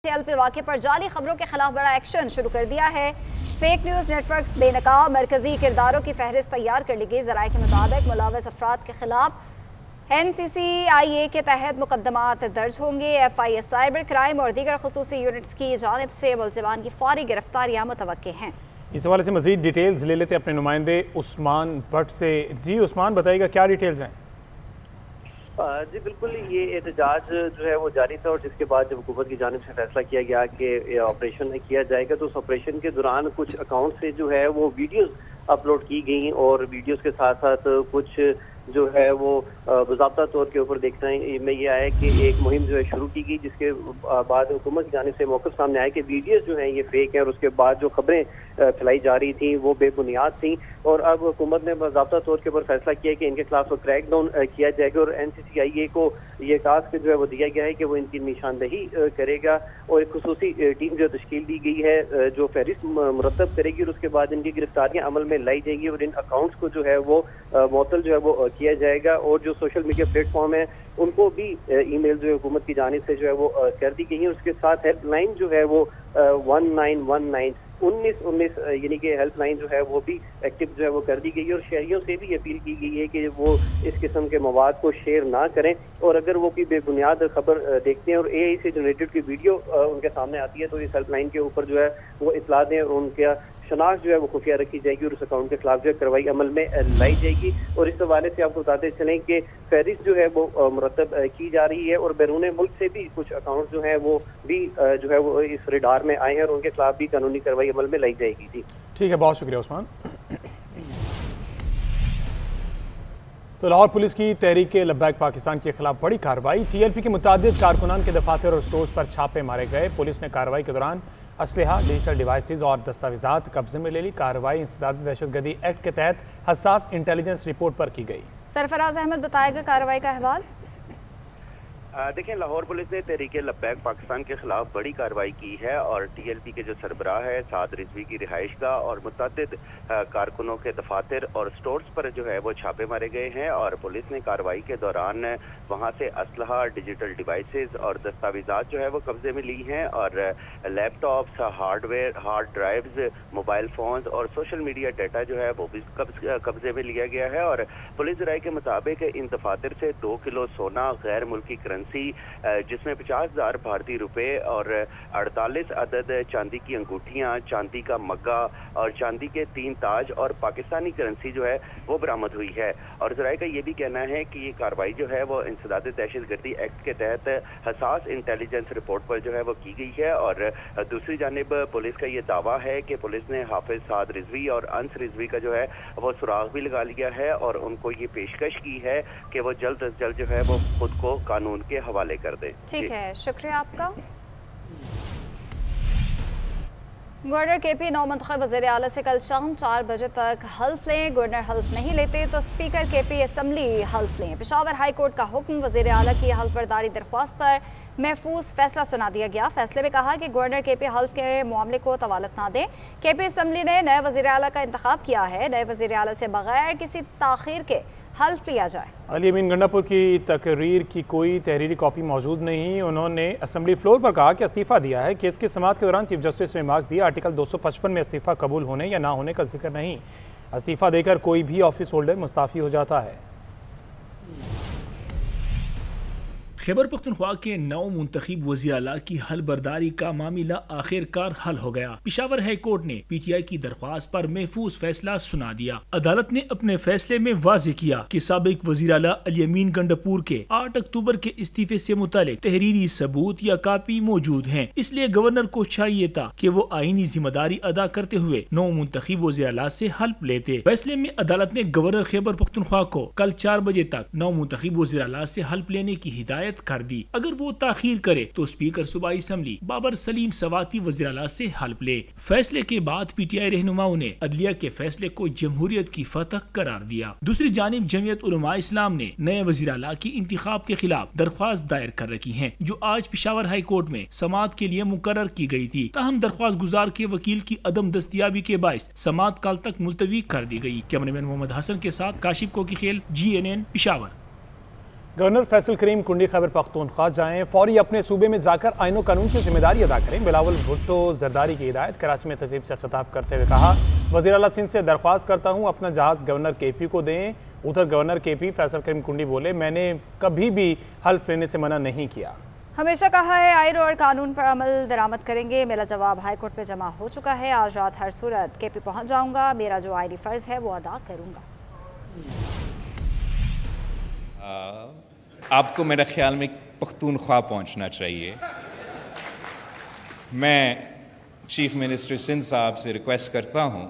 TLP واقعے پر جعلی خبروں کے خلاف بڑا ایکشن شروع کر دیا ہے۔ فیک نیوز نیٹ ورکس بے نقاب مرکزی کرداروں کی فہرست تیار کر لی گئی۔ ذرائع کے مطابق ملوث افراد کے خلاف NCCIA کے تحت مقدمات درج ہوں گے۔ FIA سائبر کرائم اور دیگر خصوصی یونٹس کی جانب سے ملزمان کی فوری گرفتاریاں متوقع ہیں۔ اس حوالے سے مزید ڈیٹیلز لے لیتے اپنے نمائندے عثمان بٹ سے۔ جی عثمان، بتائیے گا کیا ڈیٹیلز ہیں؟ جی بالکل، یہ احتجاج جو ہے وہ جاری تھا، اور جس کے بعد جب حکومت کی جانب سے فیصلہ کیا گیا کہ آپریشن کیا جائے گا، تو اس آپریشن کے دوران کچھ اکاؤنٹ سے جو ہے وہ ویڈیوز اپلوڈ کی گئیں، اور ویڈیوز کے ساتھ ساتھ کچھ جو ہے وہ باضابطہ طور کے اوپر دیکھنے میں یہ آیا کہ ایک مہم جو ہے شروع کی گئی، جس کے بعد حکومت کی جانب سے موقف سامنے آیا کہ ویڈیوز جو ہیں یہ فیک ہیں، اور اس کے بعد جو خبریں پھیلائی جا رہی تھیں وہ بے بنیاد تھیں، اور اب حکومت نے باضابطہ طور کے اوپر فیصلہ کیا کہ ان کے خلاف کریک ڈاؤن کیا جائے گا، اور NCCIA کو یہ ٹاسک جو ہے وہ دیا گیا ہے کہ وہ ان کی نشاندہی کرے گا، اور ایک خصوصی ٹیم جو تشکیل دی گئی ہے جو فہرست مرتب کرے گی، اور اس کے بعد ان کی گرفتاریاں عمل میں لائی جائیں گی، اور ان اکاؤنٹس کو جو ہے وہ معطل جو ہے وہ کیا جائے گا، اور جو سوشل میڈیا پلیٹ فارم ہے ان کو بھی ای میل جو ہے حکومت کی جانب سے جو ہے وہ کر دی گئی ہیں، اور اس کے ساتھ ہیلپ لائن جو ہے وہ 1919 یعنی کہ ہیلپ لائن جو ہے وہ بھی ایکٹیو جو ہے وہ کر دی گئی ہے، اور شہریوں سے بھی اپیل کی گئی ہے کہ وہ اس قسم کے مواد کو شیئر نہ کریں، اور اگر وہ کوئی بے بنیاد خبر دیکھتے ہیں اور AI سے جنریٹڈ کی ویڈیو ان کے سامنے آتی ہے تو اس ہیلپ لائن کے اوپر جو ہے وہ اطلاع دیں، اور ان کا شناخت جو ہے وہ خفیہ رکھی جائے گی، اور اس اکاؤنٹ کے خلاف جو ہے کارروائی عمل میں لائی جائے گی۔ اور اس حوالے سے آپ کو بتاتے چلیں کہ فہرست جو ہے وہ مرتب کی جا رہی ہے، اور بیرون ملک سے بھی کچھ اکاؤنٹ جو ہیں وہ بھی جو ہے وہ اس ریڈار میں آئے ہیں، اور ان کے خلاف بھی قانونی کارروائی عمل میں لائی جائے گی۔ جی ٹھیک ہے، بہت شکریہ عثمان۔ تو لاہور پولیس کی تحریک لبیک پاکستان کے خلاف بڑی کارروائی۔ TLP کے متعدد کارکنان کے دفاتر اور سٹورز پر چھاپے مارے گئے۔ پولیس نے کارروائی کے دوران اسلحہ، ڈیجیٹل ڈیوائسز اور دستاویزات قبضے میں لے لی۔ کارروائی انسداد دہشت گردی ایکٹ کے تحت حساس انٹیلیجنس رپورٹ پر کی گئی۔ سرفراز احمد بتائے گا کارروائی کا احوال۔ دیکھیں، لاہور پولیس نے تحریک لبیک پاکستان کے خلاف بڑی کارروائی کی ہے، اور TLP کے جو سربراہ ہے سعد رضوی کی رہائش گاہ اور متعدد کارکنوں کے دفاتر اور سٹورز پر جو ہے وہ چھاپے مارے گئے ہیں، اور پولیس نے کارروائی کے دوران وہاں سے اسلحہ، ڈیجیٹل ڈیوائسز اور دستاویزات جو ہے وہ قبضے میں لی ہیں، اور laptops, hard drives, mobile phones اور سوشل میڈیا ڈیٹا جو ہے وہ بھی قبضے میں لیا گیا ہے، اور پولیس ذرائع کے مطابق ان دفاتر سے 2 کلو سونا، غیر ملکی کرنسی جس میں 50,000 بھارتی روپے اور 48 عدد چاندی کی انگوٹھیاں، چاندی کا مگا اور چاندی کے 3 تاج اور پاکستانی کرنسی جو ہے وہ برآمد ہوئی ہے۔ اور ذرائع کا یہ بھی کہنا ہے کہ یہ کارروائی جو ہے وہ انسداد دہشت گردی ایکٹ کے تحت حساس انٹیلیجنس رپورٹ پر جو ہے وہ کی گئی ہے، اور دوسری جانب پولیس کا یہ دعویٰ ہے کہ پولیس نے حافظ سعد رضوی اور انس رضوی کا جو ہے وہ سراغ بھی لگا لیا ہے، اور ان کو یہ پیشکش کی ہے کہ وہ جلد از جلد جو ہے وہ خود کو قانون کے حوالے کر دیں۔ ٹھیک ہے، شکریہ آپ کا۔ گورنر KP نو منتخب وزیر اعلیٰ سے کل شام 4 بجے تک حلف لیں۔ گورنر حلف نہیں لیتے تو اسپیکر KP اسمبلی حلف لیں۔ پشاور ہائی کورٹ کا حکم، وزیر اعلیٰ کی حلف برداری درخواست پر محفوظ فیصلہ سنا دیا گیا۔ فیصلے میں کہا کہ گورنر KP حلف کے معاملے کو طوالت نہ دیں۔ KP اسمبلی نے نئے وزیر اعلیٰ کا انتخاب کیا ہے، نئے وزیر اعلیٰ سے بغیر کسی تاخیر کے حلف لیا جائے۔ علی امین گنڈا پور کی تقریر کی کوئی تحریری کاپی موجود نہیں۔ انہوں نے اسمبلی فلور پر کہا کہ استعفیٰ دیا ہے۔ کیس کی سماعت کے دوران چیف جسٹس نے ریمارکس دیا، آرٹیکل 255 میں استعفیٰ قبول ہونے یا نہ ہونے کا ذکر نہیں۔ استعفیٰ دے کر کوئی بھی آفس ہولڈر مستعفی ہو جاتا ہے۔ خیبر پختونخوا کے نو منتخب وزیر اعلیٰ کی حل برداری کا معاملہ آخر کار حل ہو گیا۔ پشاور ہائی کورٹ نے PTI کی درخواست پر محفوظ فیصلہ سنا دیا۔ عدالت نے اپنے فیصلے میں واضح کیا کہ سابق وزیر اعلیٰ علی امین گنڈاپور کے 8 اکتوبر کے استعفے سے متعلق تحریری ثبوت یا کاپی موجود ہیں، اس لیے گورنر کو چاہیے تھا کہ وہ آئینی ذمہ داری ادا کرتے ہوئے نو منتخب وزیر اعلیٰ سے حلف لیتے۔ فیصلے میں عدالت نے گورنر خیبر پختونخوا کو کل 4 بجے تک نو منتخب وزیر اعلیٰ سے حلف لینے کی ہدایت کر دی۔ اگر وہ تاخیر کرے تو اسپیکر صوبائی اسمبلی بابر سلیم سواتی وزیر اعلیٰ سے حلف لے۔ فیصلے کے بعد PTI رہنماؤں نے عدلیہ کے فیصلے کو جمہوریت کی فتح قرار دیا۔ دوسری جانب جمعیت علماء اسلام نے نئے وزیر اعلیٰ کی انتخاب کے خلاف درخواست دائر کر رکھی ہیں، جو آج پشاور ہائی کورٹ میں سماعت کے لیے مقرر کی گئی تھی، تاہم درخواست گزار کے وکیل کی عدم دستیابی کے باعث سماعت کل تک ملتوی کر دی گئی۔ کیمرہ مین محمد حسن کے ساتھ کاشف کوکی خیل، GNN پشاور۔ गवर्नर फैसल करीम कुंडी खैबर पख्तूनख्वा जाएं, फौरी अपने सूबे में जाकर आईन कानून की जिम्मेदारी अदा करें। बिलावल भुट्टो जरदारी की हिदायत। कराची में तकरीब से खिताब करते हुए कहा, वज़ीर आला सिंध से दरख्वास्त करता हूँ अपना जहाज़ गवर्नर KP को दें। उधर गवर्नर KP फैसल करीम कुंडी बोले, मैंने कभी भी हल्फ लेने से मना नहीं किया। हमेशा कहा है आईन और कानून पर अमल दरामद करेंगे। मेरा जवाब हाई कोर्ट में जमा हो चुका है। आज रात हर सूरत KP पहुंच जाऊंगा। मेरा जो आईनी फ़र्ज़ है वो अदा करूंगा। आपको मेरे ख्याल में पख्तूनख्वा पहुंचना चाहिए। मैं चीफ मिनिस्टर सिंध साहब से रिक्वेस्ट करता हूं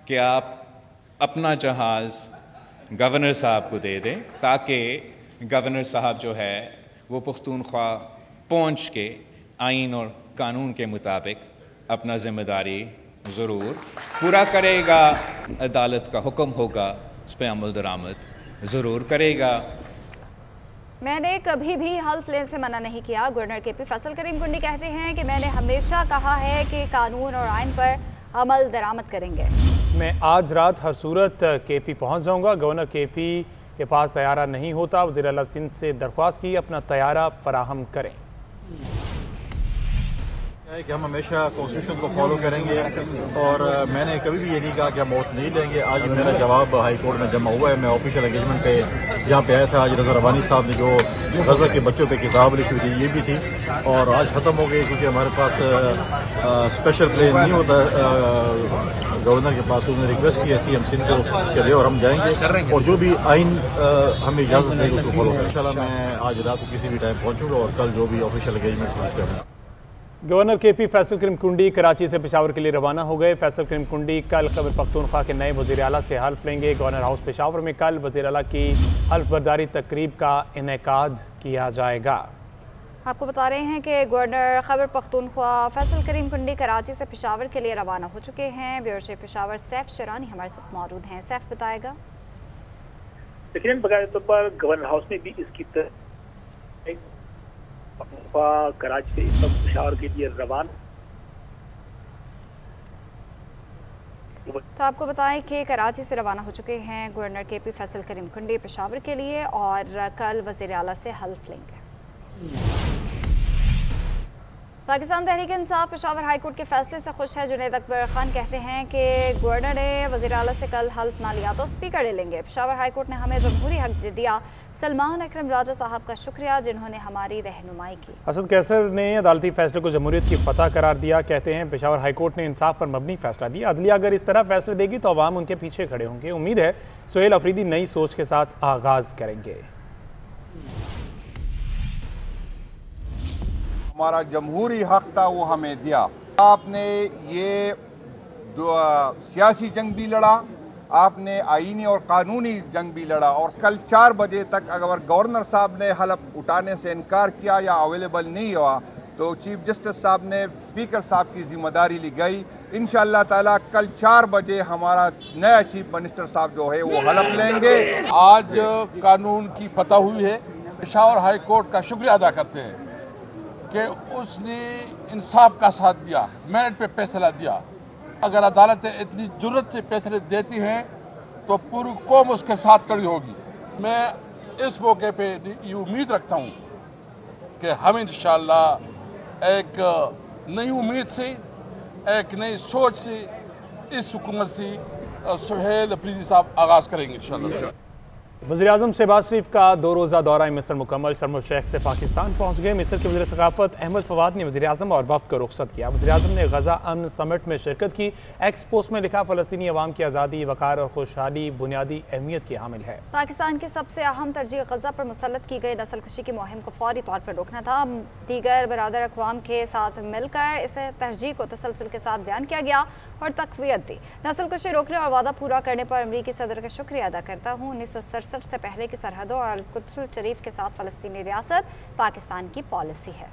कि आप अपना जहाज़ गवर्नर साहब को दे दें, ताकि गवर्नर साहब जो है वो पख्तूनख्वा पहुंच के आइन और कानून के मुताबिक अपना ज़िम्मेदारी ज़रूर पूरा करेगा। अदालत का हुक्म होगा, उस पर अमल दरामद ज़रूर करेगा। मैंने कभी भी हल्फ लेने से मना नहीं किया। गवर्नर KP फैसल करीम कुंडी कहते हैं कि मैंने हमेशा कहा है कि कानून और आइन पर अमल दरामद करेंगे। मैं आज रात हर सूरत KP पहुंच जाऊंगा। गवर्नर KP के पास तैयारा नहीं होता। वज़ीर आला सिंध से दरख्वास्त की अपना तैयारा फराहम करें। है कि हम हमेशा कॉन्स्टिट्यूशन को फॉलो करेंगे और मैंने कभी भी ये नहीं कहा कि हम वोट नहीं लेंगे। आज मेरा जवाब हाई कोर्ट में जमा हुआ है। मैं ऑफिशियल एंगेजमेंट पे यहाँ पे आया था। आज रज़ा रवानी साहब ने जो गज़ा के बच्चों पे किताब लिखी हुई थी ये भी थी और आज ख़त्म हो गई, क्योंकि हमारे पास स्पेशल प्लेन नहीं होता गवर्नर के पास। उन्होंने रिक्वेस्ट की CM सिंध को चले और हम जाएंगे और जो भी आइन हमें इजाज़त देगी उसको फॉलो करें। इंशाल्लाह मैं आज रात को किसी भी टाइम पहुँचूँगा और कल जो भी ऑफिशियल एंगेजमेंट है उसके गवर्नर KP फैसल करीम कुंडी कराची से पेशावर के लिए रवाना हो गए। फैसल करीम कुंडी कल खैबर पख्तूनख्वा के नए वज़ीर आला से हल्फ लेंगे। गवर्नर हाउस पेशावर में कल वज़ीर आला की हल्फ बर्दारी तकरीब का इनेकाद किया जाएगा। आपको बता रहे हैं कि गवर्नर खैबर पख्तूनख्वा फैसल करीम कुंडी कराची से पेशावर के लिए रवाना हो चुके हैं। ब्यूरो चीफ पेशावर सैफ शरानी हमारे साथ मौजूद हैं। सैफ बताएगा। यकीनन बकायदा तौर पर गवर्नर हाउस में भी इसकी कराची से इस वक्त पेशावर के लिए रवाना। तो आपको बताएं कि कराची से रवाना हो चुके हैं गवर्नर KP फैसल करीम कुंडी पेशावर के लिए और कल वज़ीर आला से हल्फ लेंगे। पाकिस्तान तहरीक इंसाफ पेशावर हाई कोर्ट के फैसले से खुश है। जुनैद अकबर खान कहते हैं कि गवर्नर ने वज़ीर आला से कल हल्फ ना लिया तो स्पीकर ले लेंगे। पेशावर हाई कोर्ट ने हमें जमहूरी हक दे दिया। सलमान अकरम राजा साहब का शुक्रिया जिन्होंने हमारी रहनुमाई की। असद कैसर ने अदालती फैसले को जमहूरियत की फतह करार दिया। कहते हैं पेशावर हाई कोर्ट ने इंसाफ पर मबनी फैसला दिया। अदलिया अगर इस तरह फैसले देगी तो अवाम उनके पीछे खड़े होंगे। उम्मीद है सुहेल अफरीदी नई सोच के साथ आगाज करेंगे। हमारा जमहूरी हक था वो हमें दिया। आपने ये सियासी जंग भी लड़ा, आपने आईनी और कानूनी जंग भी लड़ा और कल 4 बजे तक अगर गवर्नर साहब ने हलफ उठाने से इनकार किया या अवेलेबल नहीं हुआ तो चीफ जस्टिस साहब ने स्पीकर साहब की जिम्मेदारी ली गई। इंशाअल्लाह ताला कल 4 बजे हमारा नया चीफ मिनिस्टर साहब जो है वो हलफ लेंगे। आज कानून की फतह हुई है। पेशावर हाई कोर्ट का शुक्रिया अदा करते हैं कि उसने इंसाफ का साथ दिया, मेरिट पे फैसला दिया। अगर अदालतें इतनी जुर्रत से फैसले देती हैं तो पूरी कौम उसके साथ खड़ी होगी। मैं इस मौके पे ये उम्मीद रखता हूँ कि हम इंशाअल्लाह एक नई उम्मीद से, एक नई सोच से इस हुकूमत से सुहेल अफरीदी साहब आगाज़ करेंगे इंशाअल्लाह। वज़ीर-ए-आज़म शहबाज शरीफ का 2 रोज़ा दौरा मिस्र मुकम्मल। शर्म शेख से पाकिस्तान पहुँच गए। मिस्र के वज़ीर सकाफ़त अहमद फवाद ने वज़ीर-ए-आज़म और वफ़द को रुखसत किया। वज़ीर-ए-आज़म ने गज़ा अमन समिट में शिरकत की। एक्स पोस्ट में लिखा, फ़लस्तीनी अवाम की आज़ादी, वक़ार और खुशहाली बुनियादी अहमियत की हामिल है। पाकिस्तान की सबसे अहम तरजीह गज़ा पर मुसल्लत की गई नस्ल कुशी की मुहिम को फौरी तौर पर रोकना था। दीगर बरादर अक़वाम के साथ मिलकर इस तरजीह को तसलसल के साथ बयान किया गया और तक़वियत दी। नस्ल कुशी रोकने और वादा पूरा करने पर अमरीकी सदर का शुक्रिया अदा करता हूँ। 1967 से पहले की सरहदों और अल-कुद्स शरीफ के साथ फ़लस्तीनी रियासत पाकिस्तान की पॉलिसी है।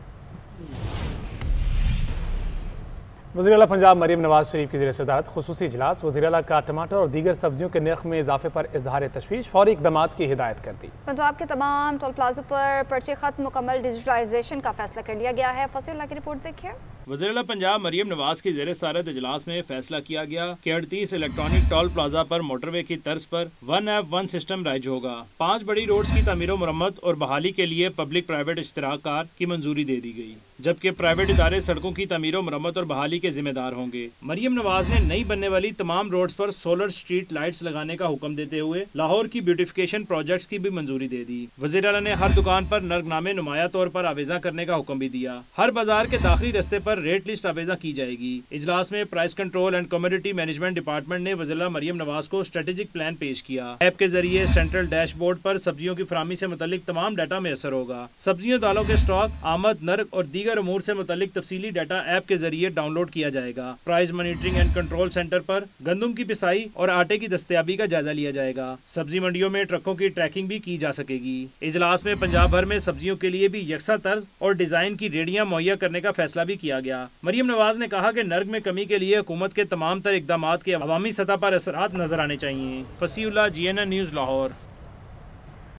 वज़ीर आला पंजाब मरीम नवाज शरीफ की ज़ेर-ए-सदारत खुसूसी इजलास। वज़ीर आला का टमाटर और दीगर सब्जियों के नर्ख में इजाफे पर इजहार तशवीश, फौरी इक़दामात की हिदायत कर दी। पंजाब के तमाम टोल प्लाजों पर पर्ची खत मुकम्मल डिजिटलाइजेशन का फैसला कर लिया गया है। फसीउल्लाह की रिपोर्ट देखिए। वज़ीर-ए-आला पंजाब मरियम नवाज की ज़ेर सदारत इजलास में फैसला किया गया कि 38 इलेक्ट्रॉनिक टोल प्लाजा पर मोटरवे की तर्ज पर 1 ऐप 1 सिस्टम राइज होगा। 5 बड़ी रोड्स की तामीर मरम्मत और बहाली के लिए पब्लिक प्राइवेट इश्तराकार की मंजूरी दे दी गई, जबकि प्राइवेट इदारे सड़कों की तामीर मरम्मत और बहाली के जिम्मेदार होंगे। मरियम नवाज ने नई बनने वाली तमाम रोड्स पर सोलर स्ट्रीट लाइट्स लगाने का हुक्म देते हुए लाहौर की ब्यूटिफिकेशन प्रोजेक्ट्स की भी मंजूरी दे दी। वज़ीर-ए-आला ने हर दुकान पर नर्गनामे नुमाया तौर पर आवेजा करने का हुक्म भी दिया। हर बाजार के दाखिली रस्ते पर रेट लिस्ट आवेजा की जाएगी। इजलास में price control and commodity management department ने वज़ीर-ए-आला मरियम नवाज को स्ट्रेटेजिक प्लान पेश किया। ऐप के जरिए सेंट्रल डैशबोर्ड पर सब्जियों की फराहमी से मुतल्लिक तमाम डाटा में असर होगा। सब्जियों दालों के स्टॉक, आमद, नर्क और दीगर अमूर से मुतल्लिक तफसीली डाटा ऐप के जरिए डाउनलोड किया जाएगा। Price monitoring and control centre पर गंदम की पिसाई और आटे की दस्तयाबी का जायजा लिया जाएगा। सब्जी मंडियों में ट्रकों की ट्रैकिंग भी की जा सकेगी। इजलास में पंजाब भर में सब्जियों के लिए भी यकसा तर्ज और डिजाइन की रेडियां मुहैया करने का फैसला भी किया गया। मरियम नवाज ने कहा कि नर्क में कमी के लिए हुकूमत के तमाम तर इकदामात के अवामी सतह पर असरात नजर आने चाहिए। फसीउल्लाह, GNN न्यूज़, लाहौर।